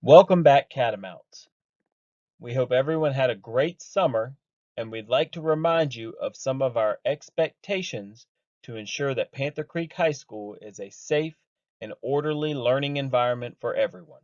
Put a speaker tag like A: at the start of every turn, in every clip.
A: Welcome back, Catamounts. We hope everyone had a great summer, and we'd like to remind you of some of our expectations to ensure that Panther Creek High School is a safe and orderly learning environment for everyone.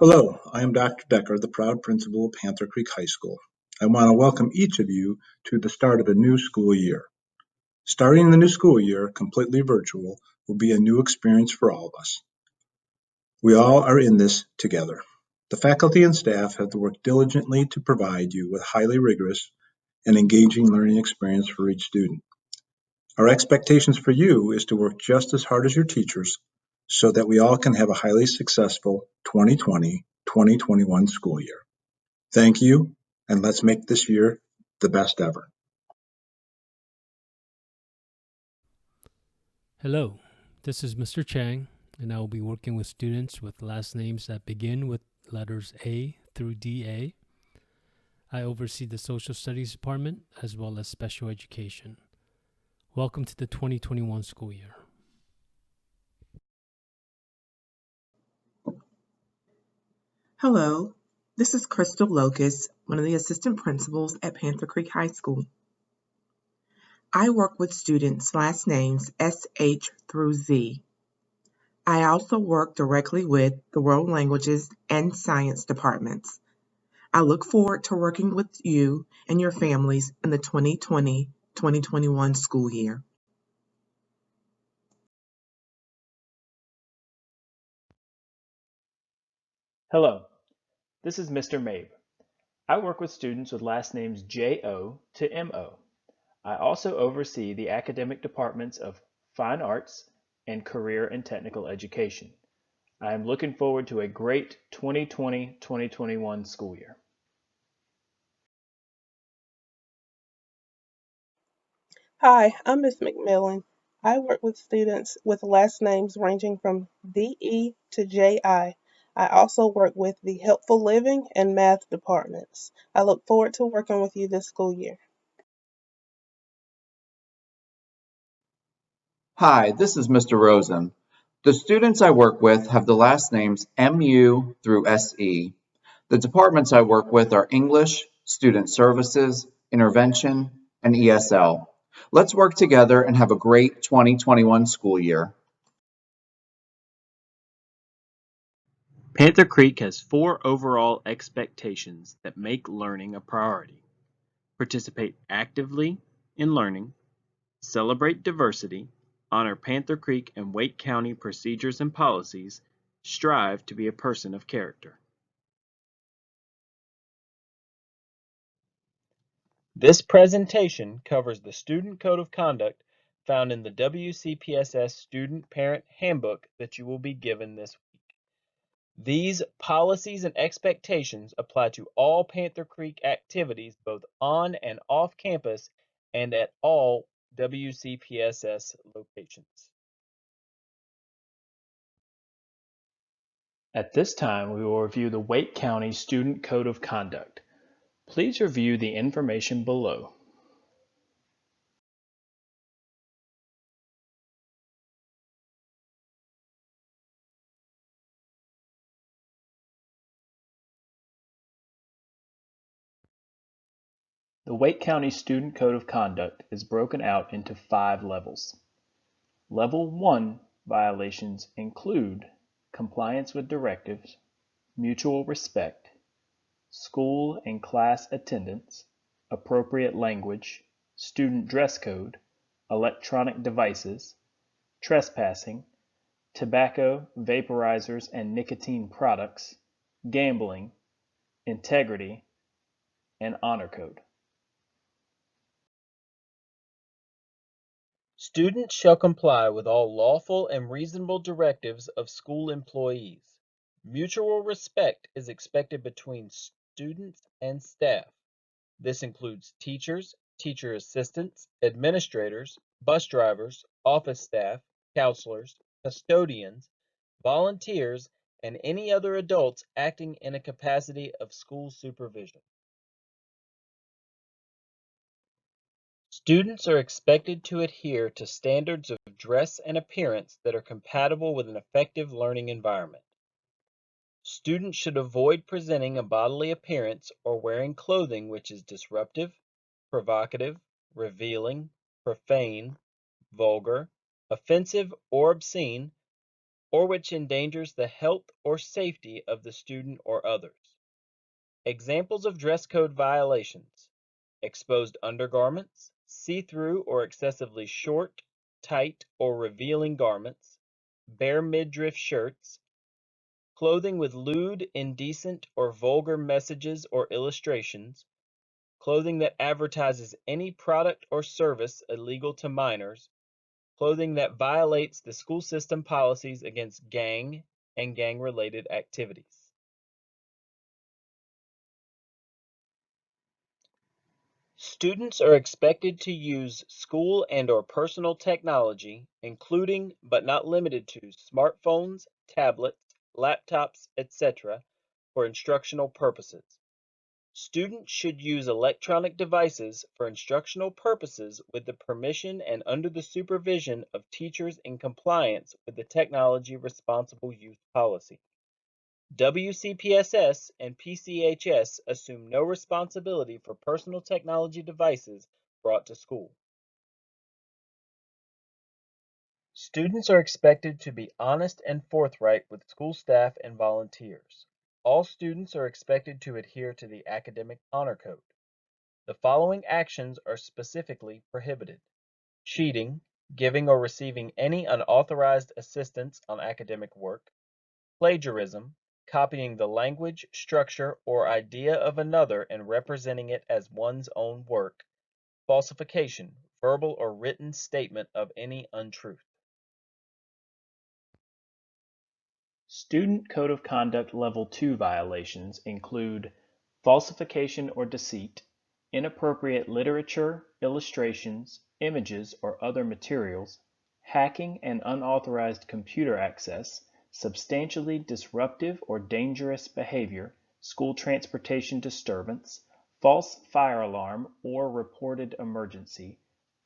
B: Hello, I am Dr. Decker, the proud principal of Panther Creek High School. I want to welcome each of you to the start of a new school year. Starting the new school year completely virtual will be a new experience for all of us. We all are in this together. The faculty and staff have worked diligently to provide you with highly rigorous and engaging learning experience for each student. Our expectations for you is to work just as hard as your teachers so that we all can have a highly successful 2020-2021 school year. Thank you, and let's make this year the best ever.
C: Hello, this is Mr. Chang, and I will be working with students with last names that begin with letters A through DA. I oversee the Social Studies Department as well as Special Education. Welcome to the 2021 school year.
D: Hello, this is Crystal Locust, one of the assistant principals at Panther Creek High School. I work with students' last names SH through Z. I also work directly with the World Languages and Science departments. I look forward to working with you and your families in the 2020-2021 school year.
A: Hello, this is Mr. Mabe. I work with students with last names J.O. to M.O. I also oversee the academic departments of Fine Arts and Career and Technical Education. I am looking forward to a great 2020-2021 school year.
E: Hi, I'm Ms. McMillan. I work with students with last names ranging from DE to JI. I also work with the Helpful Living and Math departments. I look forward to working with you this school year.
F: Hi, this is Mr. Rosen. The students I work with have the last names MU through SE. The departments I work with are English, Student Services, Intervention, and ESL. Let's work together and have a great 2021 school year.
A: Panther Creek has 4 overall expectations that make learning a priority. Participate actively in learning, celebrate diversity, honor Panther Creek and Wake County procedures and policies, strive to be a person of character. This presentation covers the Student Code of Conduct found in the WCPSS Student Parent Handbook that you will be given this week. These policies and expectations apply to all Panther Creek activities both on and off campus and at all WCPSS locations. At this time, we will review the Wake County Student Code of Conduct. Please review the information below. The Wake County Student Code of Conduct is broken out into 5 levels. Level 1 violations include compliance with directives, mutual respect, school and class attendance, appropriate language, student dress code, electronic devices, trespassing, tobacco, vaporizers and nicotine products, gambling, integrity, and honor code. Students shall comply with all lawful and reasonable directives of school employees. Mutual respect is expected between students and staff. This includes teachers, teacher assistants, administrators, bus drivers, office staff, counselors, custodians, volunteers, and any other adults acting in a capacity of school supervision. Students are expected to adhere to standards of dress and appearance that are compatible with an effective learning environment. Students should avoid presenting a bodily appearance or wearing clothing which is disruptive, provocative, revealing, profane, vulgar, offensive, or obscene, or which endangers the health or safety of the student or others. Examples of dress code violations: exposed undergarments, see-through or excessively short, tight, or revealing garments, bare midriff shirts, clothing with lewd, indecent, or vulgar messages or illustrations, clothing that advertises any product or service illegal to minors, clothing that violates the school system policies against gang and gang-related activities. Students are expected to use school and/or personal technology, including but not limited to smartphones, tablets, laptops, etc., for instructional purposes. Students should use electronic devices for instructional purposes with the permission and under the supervision of teachers in compliance with the Technology Responsible Use Policy. WCPSS and PCHS assume no responsibility for personal technology devices brought to school. Students are expected to be honest and forthright with school staff and volunteers. All students are expected to adhere to the Academic Honor Code. The following actions are specifically prohibited: cheating, giving or receiving any unauthorized assistance on academic work; plagiarism, copying the language, structure, or idea of another and representing it as one's own work; falsification, verbal or written statement of any untruth.
G: Student Code of Conduct Level 2 violations include falsification or deceit, inappropriate literature, illustrations, images, or other materials, hacking and unauthorized computer access, substantially disruptive or dangerous behavior, school transportation disturbance, false fire alarm or reported emergency,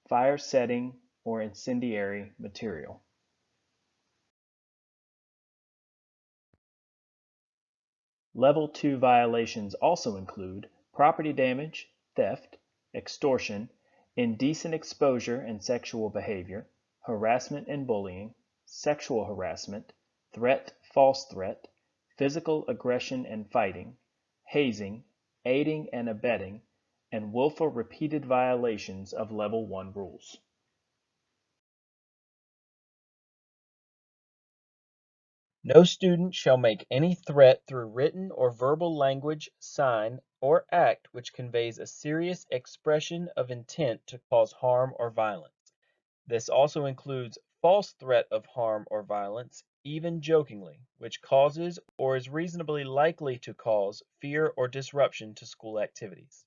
G: fire setting, or incendiary material. Level 2 violations also include property damage, theft, extortion, indecent exposure and sexual behavior, harassment and bullying, sexual harassment, threat, false threat, physical aggression and fighting, hazing, aiding and abetting, and willful repeated violations of Level 1 rules.
A: No student shall make any threat through written or verbal language, sign, or act which conveys a serious expression of intent to cause harm or violence. This also includes false threat of harm or violence, even jokingly, which causes or is reasonably likely to cause fear or disruption to school activities.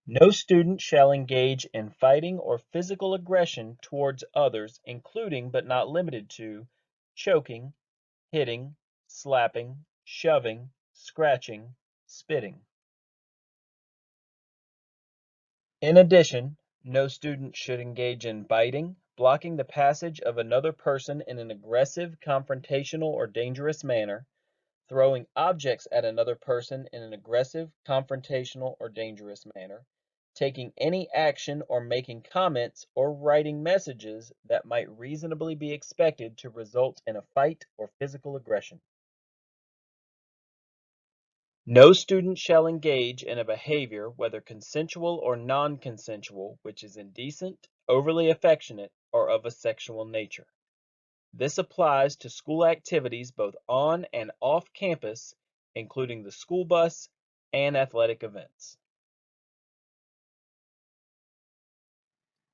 A: No student shall engage in fighting or physical aggression towards others, including but not limited to choking, hitting, slapping, shoving, scratching, spitting. In addition, no student should engage in biting, blocking the passage of another person in an aggressive, confrontational, or dangerous manner, throwing objects at another person in an aggressive, confrontational, or dangerous manner, taking any action or making comments or writing messages that might reasonably be expected to result in a fight or physical aggression. No student shall engage in a behavior, whether consensual or non-consensual, which is indecent, overly affectionate, or of a sexual nature. This applies to school activities both on and off campus, including the school bus and athletic events.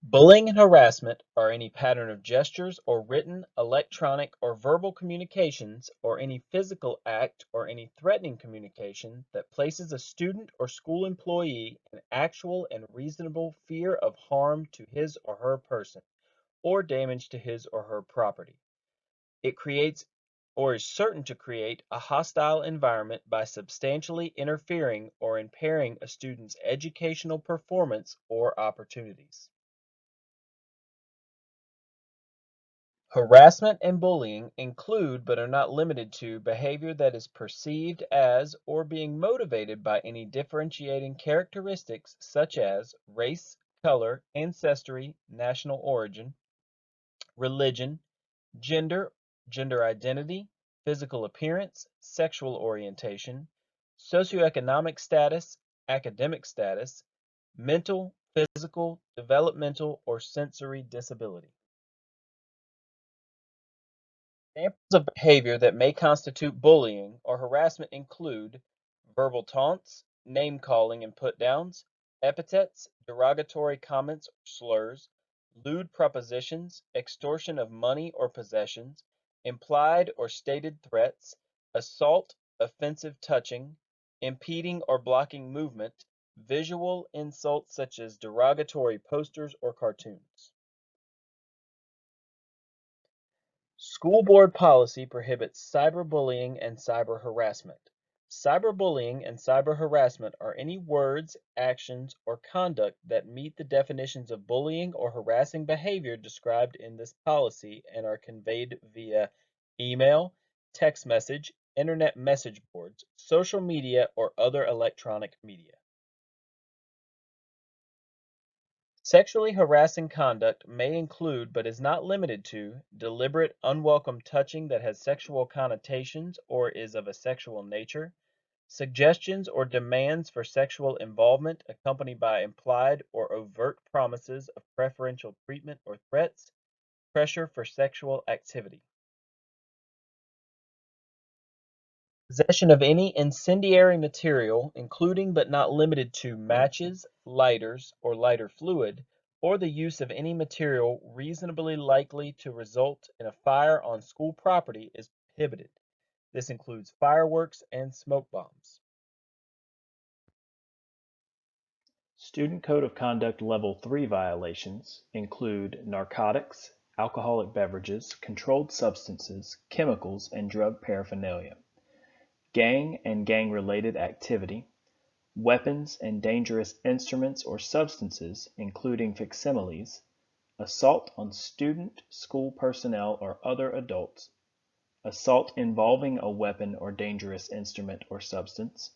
A: Bullying and harassment are any pattern of gestures or written, electronic, or verbal communications, or any physical act or any threatening communication that places a student or school employee in actual and reasonable fear of harm to his or her person, or damage to his or her property. It creates or is certain to create a hostile environment by substantially interfering or impairing a student's educational performance or opportunities. Harassment and bullying include but are not limited to behavior that is perceived as or being motivated by any differentiating characteristics such as race, color, ancestry, national origin, religion, gender, gender identity, physical appearance, sexual orientation, socioeconomic status, academic status, mental, physical, developmental, or sensory disability. Examples of behavior that may constitute bullying or harassment include verbal taunts, name calling and put downs, epithets, derogatory comments or slurs, lewd propositions, extortion of money or possessions, implied or stated threats, assault, offensive touching, impeding or blocking movement, visual insults such as derogatory posters or cartoons. School board policy prohibits cyberbullying and cyber harassment. Cyberbullying and cyber harassment are any words, actions, or conduct that meet the definitions of bullying or harassing behavior described in this policy and are conveyed via email, text message, internet message boards, social media, or other electronic media. Sexually harassing conduct may include, but is not limited to, deliberate unwelcome touching that has sexual connotations or is of a sexual nature, suggestions or demands for sexual involvement accompanied by implied or overt promises of preferential treatment or threats, pressure for sexual activity. Possession of any incendiary material, including but not limited to matches, lighters, or lighter fluid, or the use of any material reasonably likely to result in a fire on school property is prohibited. This includes fireworks and smoke bombs.
G: Student Code of Conduct Level 3 violations include narcotics, alcoholic beverages, controlled substances, chemicals, and drug paraphernalia, gang and gang-related activity, weapons and dangerous instruments or substances, including facsimiles, assault on student, school personnel, or other adults, assault involving a weapon or dangerous instrument or substance,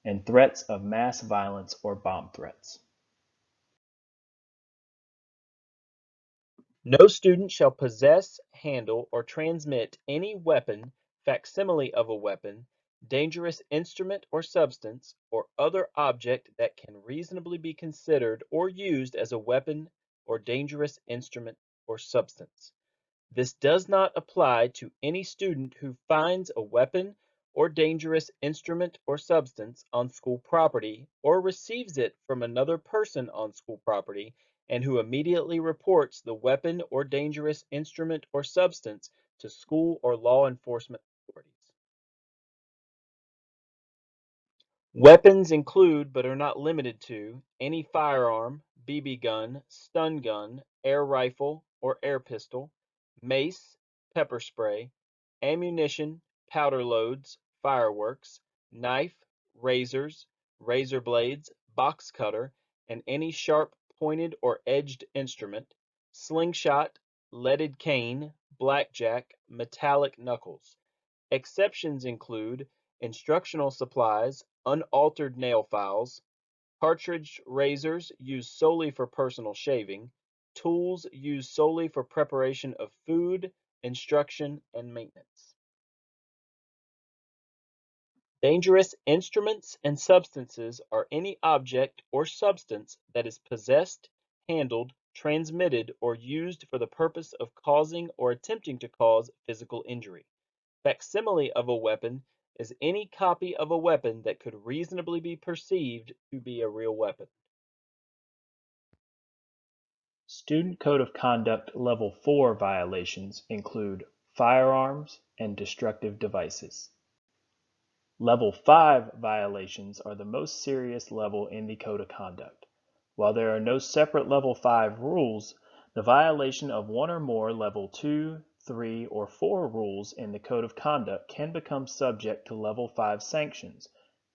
G: and threats of mass violence or bomb threats.
A: No student shall possess, handle, or transmit any weapon, facsimile of a weapon, dangerous instrument or substance, or other object that can reasonably be considered or used as a weapon or dangerous instrument or substance. This does not apply to any student who finds a weapon or dangerous instrument or substance on school property or receives it from another person on school property and who immediately reports the weapon or dangerous instrument or substance to school or law enforcement authorities. Weapons include, but are not limited to, any firearm, BB gun, stun gun, air rifle or air pistol, mace, pepper spray, ammunition, powder loads, fireworks, knife, razors, razor blades, box cutter, and any sharp pointed or edged instrument, slingshot, leaded cane, blackjack, metallic knuckles. Exceptions include instructional supplies, unaltered nail files, cartridge razors used solely for personal shaving, tools used solely for preparation of food, instruction, and maintenance. Dangerous instruments and substances are any object or substance that is possessed, handled, transmitted, or used for the purpose of causing or attempting to cause physical injury. Facsimile of a weapon is any copy of a weapon that could reasonably be perceived to be a real weapon.
G: Student Code of Conduct Level 4 violations include firearms and destructive devices. Level 5 violations are the most serious level in the Code of Conduct. While there are no separate Level 5 rules, the violation of one or more Level 2, 3, or 4 rules in the Code of Conduct can become subject to Level 5 sanctions,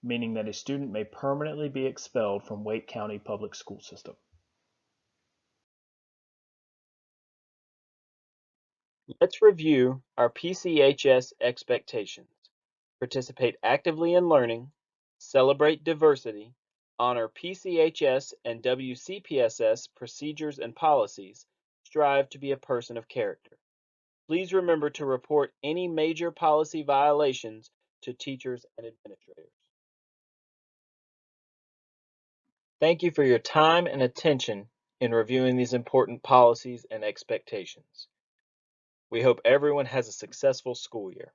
G: meaning that a student may permanently be expelled from Wake County Public School System.
A: Let's review our PCHS expectations. Participate actively in learning, celebrate diversity, honor PCHS and WCPSS procedures and policies, strive to be a person of character. Please remember to report any major policy violations to teachers and administrators. Thank you for your time and attention in reviewing these important policies and expectations. We hope everyone has a successful school year.